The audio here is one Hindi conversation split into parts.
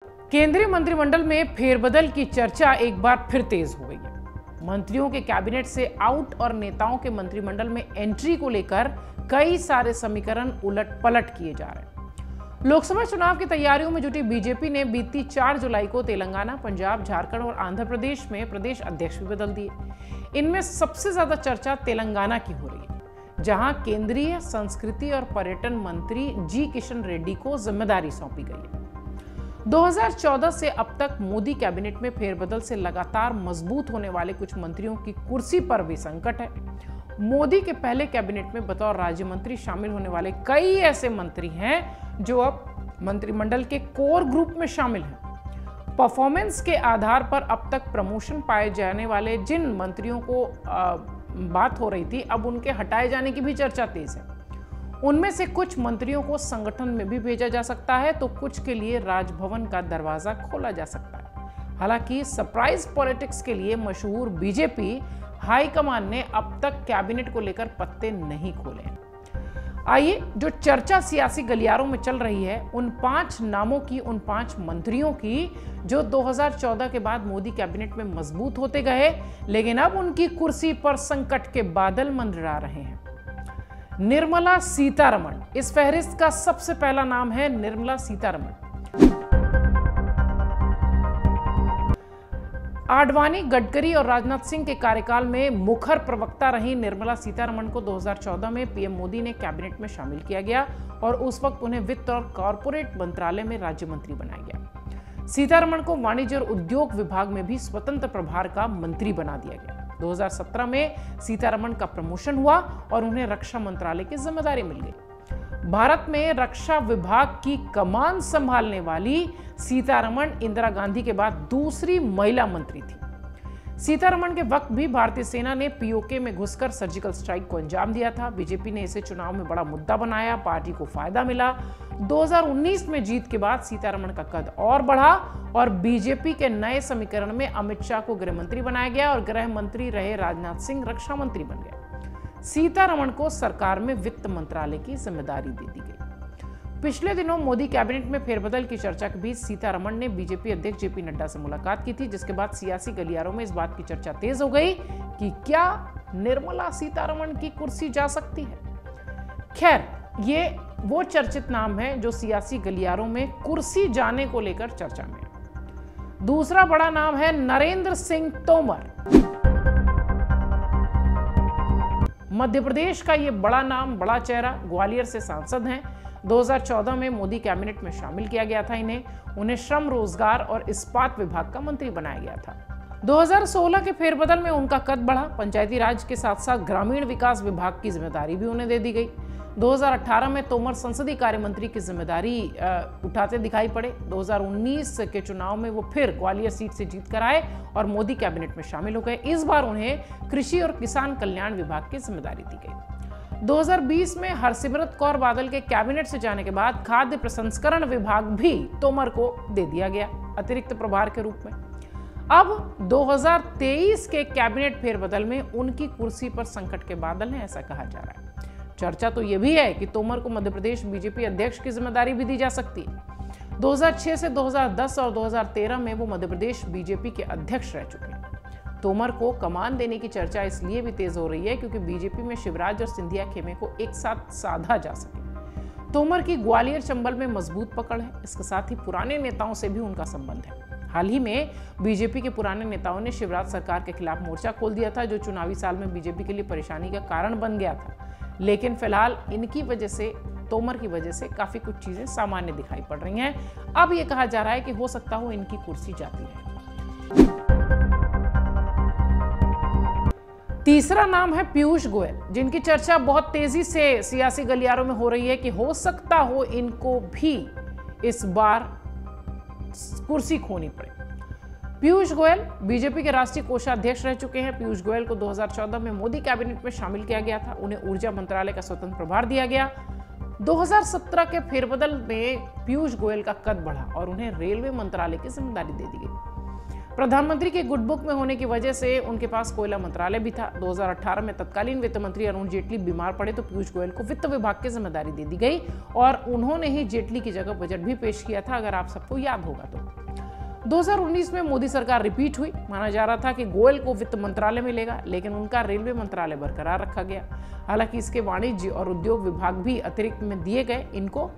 केंद्रीय मंत्रिमंडल में फेरबदल की चर्चा एक बार फिर तेज हो गई है। मंत्रियों के कैबिनेट से आउट और नेताओं के मंत्रिमंडल में एंट्री को लेकर कई सारे समीकरण उलट पलट किए जा रहे हैं। लोकसभा चुनाव की तैयारियों में जुटी बीजेपी ने बीती 4 जुलाई को तेलंगाना, पंजाब, झारखंड और आंध्र प्रदेश में प्रदेश अध्यक्ष भी बदल दिए। इनमें सबसे ज्यादा चर्चा तेलंगाना की हो रही है, जहां केंद्रीय संस्कृति और पर्यटन मंत्री जी किशन रेड्डी को जिम्मेदारी सौंपी गई है। 2014 से अब तक मोदी कैबिनेट में फेरबदल से लगातार मजबूत होने वाले कुछ मंत्रियों की कुर्सी पर भी संकट है। मोदी के पहले कैबिनेट में बतौर राज्य मंत्री शामिल होने वाले कई ऐसे मंत्री हैं जो अब मंत्रिमंडल के कोर ग्रुप में शामिल हैं। परफॉर्मेंस के आधार पर अब तक प्रमोशन पाए जाने वाले जिन मंत्रियों को बात हो रही थी, अब उनके हटाए जाने की भी चर्चा तेज है। उनमें से कुछ मंत्रियों को संगठन में भी भेजा जा सकता है, तो कुछ के लिए राजभवन का दरवाजा खोला जा सकता है। हालांकि सरप्राइज पॉलिटिक्स के लिए मशहूर बीजेपी हाईकमान ने अब तक कैबिनेट को लेकर पत्ते नहीं खोले हैं। आइए, जो चर्चा सियासी गलियारों में चल रही है, उन 5 नामों की, उन 5 मंत्रियों की जो 2014 के बाद मोदी कैबिनेट में मजबूत होते गए, लेकिन अब उनकी कुर्सी पर संकट के बादल मंडरा रहे हैं। निर्मला सीतारमण इस फहरिस्त का सबसे पहला नाम है। निर्मला सीतारमण आडवाणी, गडकरी और राजनाथ सिंह के कार्यकाल में मुखर प्रवक्ता रही निर्मला सीतारमण को 2014 में पीएम मोदी ने कैबिनेट में शामिल किया गया और उस वक्त उन्हें वित्त और कॉरपोरेट मंत्रालय में राज्य मंत्री बनाया गया। सीतारमण को वाणिज्य और उद्योग विभाग में भी स्वतंत्र प्रभार का मंत्री बना दिया गया। 2017 में सीतारमण का प्रमोशन हुआ और उन्हें रक्षा मंत्रालय की जिम्मेदारी मिल गई। भारत में रक्षा विभाग की कमान संभालने वाली सीतारमण इंदिरा गांधी के बाद दूसरी महिला मंत्री थी। सीतारमण के वक्त भी भारतीय सेना ने पीओके में घुसकर सर्जिकल स्ट्राइक को अंजाम दिया था। बीजेपी ने इसे चुनाव में बड़ा मुद्दा बनाया, पार्टी को फायदा मिला। 2019 में जीत के बाद सीतारमण का कद और बढ़ा और बीजेपी के नए समीकरण में अमित शाह को गृह मंत्री बनाया गया और गृह मंत्री रहे राजनाथ सिंह रक्षा मंत्री बन गए। सीतारमण को सरकार में वित्त मंत्रालय की जिम्मेदारी दे दी गई। पिछले दिनों मोदी कैबिनेट में फेरबदल की चर्चा के बीच सीतारमण ने बीजेपी अध्यक्ष जेपी नड्डा से मुलाकात की थी, जिसके बाद सियासी गलियारों में इस बात की चर्चा तेज हो गई कि क्या निर्मला सीतारमण की कुर्सी जा सकती है। खैर, ये वो चर्चित नाम है जो सियासी गलियारों में कुर्सी जाने को लेकर चर्चा में। दूसरा बड़ा नाम है नरेंद्र सिंह तोमर। मध्य प्रदेश का ये बड़ा नाम, बड़ा चेहरा, ग्वालियर से सांसद हैं। 2014 में मोदी कैबिनेट में शामिल किया गया था उन्हें श्रम, रोजगार और इस्पात विभाग का मंत्री बनाया गया था। 2016 के फेरबदल में उनका कद बढ़ा। पंचायती राज के साथ साथ ग्रामीण विकास विभाग की जिम्मेदारी भी उन्हें दे दी गई। 2018 में तोमर संसदीय कार्य मंत्री की जिम्मेदारी उठाते दिखाई पड़े। 2019 के चुनाव में वो फिर ग्वालियर सीट से जीत कर आए और मोदी कैबिनेट में शामिल हो गए। इस बार उन्हें कृषि और किसान कल्याण विभाग की जिम्मेदारी दी गई। 2020 में हरसिमरत कौर बादल के कैबिनेट से जाने के बाद खाद्य प्रसंस्करण विभाग भी तोमर को दे दिया गया अतिरिक्त प्रभार के रूप में। अब 2023 के कैबिनेट फेरबदल में उनकी कुर्सी पर संकट के बादल हैं, ऐसा कहा जा रहा है। चर्चा तो यह भी है कि तोमर को मध्य प्रदेश बीजेपी अध्यक्ष की जिम्मेदारी भी दी जा सकती है। 2006 से 2010 और 2013 में वो मध्य प्रदेश बीजेपी के अध्यक्ष रह चुके हैं। तोमर को कमान देने की चर्चा इसलिए भी तेज हो रही है क्योंकि बीजेपी में शिवराज और सिंधिया खेमे को एक साथ साधा जा सके। तोमर की ग्वालियर चंबल में मजबूत पकड़ है। इसके साथ ही पुराने नेताओं से भी उनका संबंध है। हाल ही में बीजेपी के पुराने नेताओं ने शिवराज सरकार के खिलाफ मोर्चा खोल दिया था, जो चुनावी साल में बीजेपी के लिए परेशानी का कारण बन गया था। लेकिन फिलहाल इनकी वजह से, तोमर की वजह से काफी कुछ चीजें सामान्य दिखाई पड़ रही हैं। अब यह कहा जा रहा है कि हो सकता हो इनकी कुर्सी जाती है। तीसरा नाम है पीयूष गोयल, जिनकी चर्चा बहुत तेजी से सियासी गलियारों में हो रही है कि हो सकता हो इनको भी इस बार कुर्सी खोनी पड़े। पीयूष गोयल बीजेपी के राष्ट्रीय कोषाध्यक्ष रह चुके हैं। पीयूष गोयल को 2014 में मोदी कैबिनेट में शामिल किया गया था। उन्हें ऊर्जा मंत्रालय का स्वतंत्र प्रभार दिया गया। 2017 के फेरबदल में पीयूष गोयल का कद बढ़ा और उन्हें रेलवे मंत्रालय की जिम्मेदारी दे दी गई। प्रधानमंत्री की गुड बुक में होने की वजह से उनके पास कोयला मंत्रालय भी था। 2018 में तत्कालीन वित्त मंत्री अरुण जेटली बीमार पड़े तो पीयूष गोयल को वित्त विभाग की जिम्मेदारी दे दी गई और उन्होंने ही जेटली की जगह बजट भी पेश किया था, अगर आप सबको याद होगा तो। 2019 में मोदी सरकार रिपीट हुई। माना जा रहा था कि गोयल को वित्त मंत्रालय मिलेगा, लेकिन उनका रेलवे मंत्रालय बरकरार रखा गया। हालांकि इसके वाणिज्य और उद्योग विभाग भी अतिरिक्त में दिए गए इनको।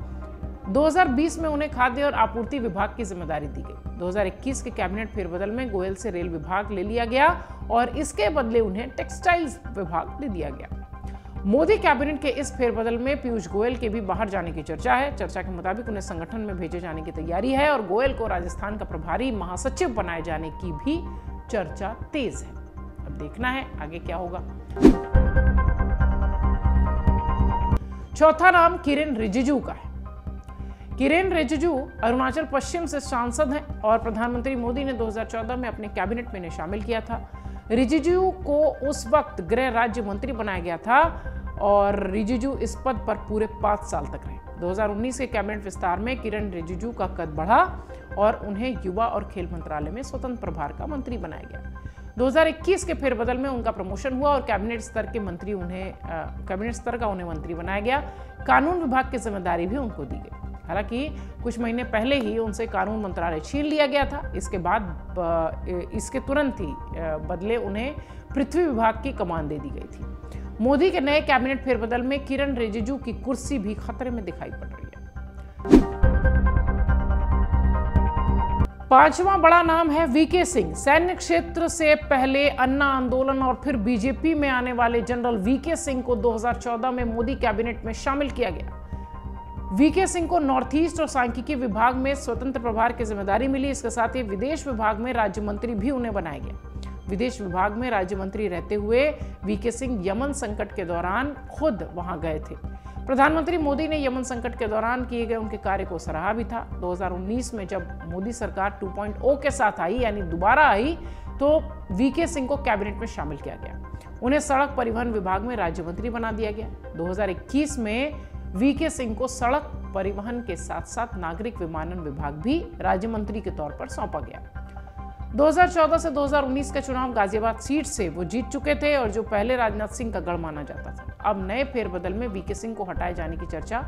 2020 में उन्हें खाद्य और आपूर्ति विभाग की जिम्मेदारी दी गई। 2021 के कैबिनेट फेरबदल में गोयल से रेल विभाग ले लिया गया और इसके बदले उन्हें टेक्सटाइल्स विभाग दे दिया गया। मोदी कैबिनेट के इस फेरबदल में पीयूष गोयल के भी बाहर जाने की चर्चा है। चर्चा के मुताबिक उन्हें संगठन में भेजे जाने की तैयारी है और गोयल को राजस्थान का प्रभारी महासचिव बनाए जाने की भी चर्चा तेज है। अब देखना है आगे क्या होगा। चौथा नाम किरेन रिजिजू का है। किरेन रिजिजू अरुणाचल पश्चिम से सांसद हैं और प्रधानमंत्री मोदी ने 2014 में अपने कैबिनेट में इन्हें शामिल किया था। रिजिजू को उस वक्त गृह राज्य मंत्री बनाया गया था और रिजिजू इस पद पर पूरे 5 साल तक रहे। 2019 के कैबिनेट विस्तार में किरेन रिजिजू का कद बढ़ा और उन्हें युवा और खेल मंत्रालय में स्वतंत्र प्रभार का मंत्री बनाया गया। 2021 के फेरबदल में उनका प्रमोशन हुआ और कैबिनेट स्तर का उन्हें मंत्री बनाया गया। कानून विभाग की जिम्मेदारी भी उनको दी गई। हालांकि कुछ महीने पहले ही उनसे कानून मंत्रालय छीन लिया गया था। इसके बाद इसके तुरंत ही बदले उन्हें पृथ्वी विभाग की कमान दे दी गई थी। मोदी के नए कैबिनेट फेरबदल में किरेन रिजिजू की कुर्सी भी खतरे में दिखाई पड़ रही है। पांचवा बड़ा नाम है वीके सिंह। सैन्य क्षेत्र से पहले अन्ना आंदोलन और फिर बीजेपी में आने वाले जनरल वीके सिंह को 2014 में मोदी कैबिनेट में शामिल किया गया। वीके सिंह को नॉर्थ ईस्ट और सांख्यिकी विभाग में स्वतंत्र प्रभार की जिम्मेदारी मिली। इसके साथ ही विदेश विभाग में राज्य मंत्री भी उन्हें बनाया गया। विदेश विभाग में राज्य मंत्री रहते हुए वीके सिंह यमन संकट के दौरान खुद वहां गए थे। प्रधानमंत्री मोदी ने यमन संकट के दौरान किए गए उनके कार्य को सराहा भी था। 2019 में जब मोदी सरकार 2.0 के साथ आई, यानी दोबारा आई, तो वीके सिंह को कैबिनेट में शामिल किया गया। उन्हें सड़क परिवहन विभाग में राज्य मंत्री बना दिया गया। 2021 में वीके सिंह को सड़क परिवहन के साथ साथ नागरिक विमानन विभाग भी राज्य मंत्री के तौर पर सौंपा गया। 2014 से 2019 का चुनाव गाजियाबाद सीट से वो जीत चुके थे और जो पहले राजनाथ सिंह का गढ़ माना जाता था। अब नए फेरबदल में वीके सिंह को हटाए जाने की चर्चा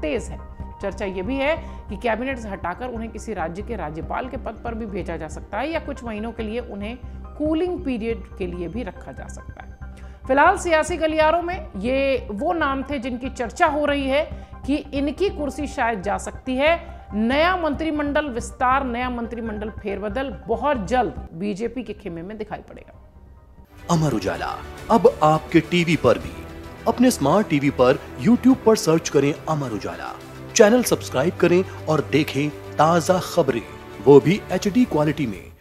तेज है। चर्चा यह भी है कि कैबिनेट से हटाकर उन्हें किसी राज्य के राज्यपाल के पद पर भी भेजा जा सकता है या कुछ महीनों के लिए उन्हें कूलिंग पीरियड के लिए भी रखा जा सकता है। फिलहाल सियासी गलियारों में ये वो नाम थे जिनकी चर्चा हो रही है कि इनकी कुर्सी शायद जा सकती है। नया मंत्रिमंडल विस्तार, नया मंत्रिमंडल फेरबदल बहुत जल्द बीजेपी के खेमे में दिखाई पड़ेगा। अमर उजाला अब आपके टीवी पर भी। अपने स्मार्ट टीवी पर YouTube पर सर्च करें अमर उजाला, चैनल सब्सक्राइब करें और देखें ताजा खबरें, वो भी HD क्वालिटी में।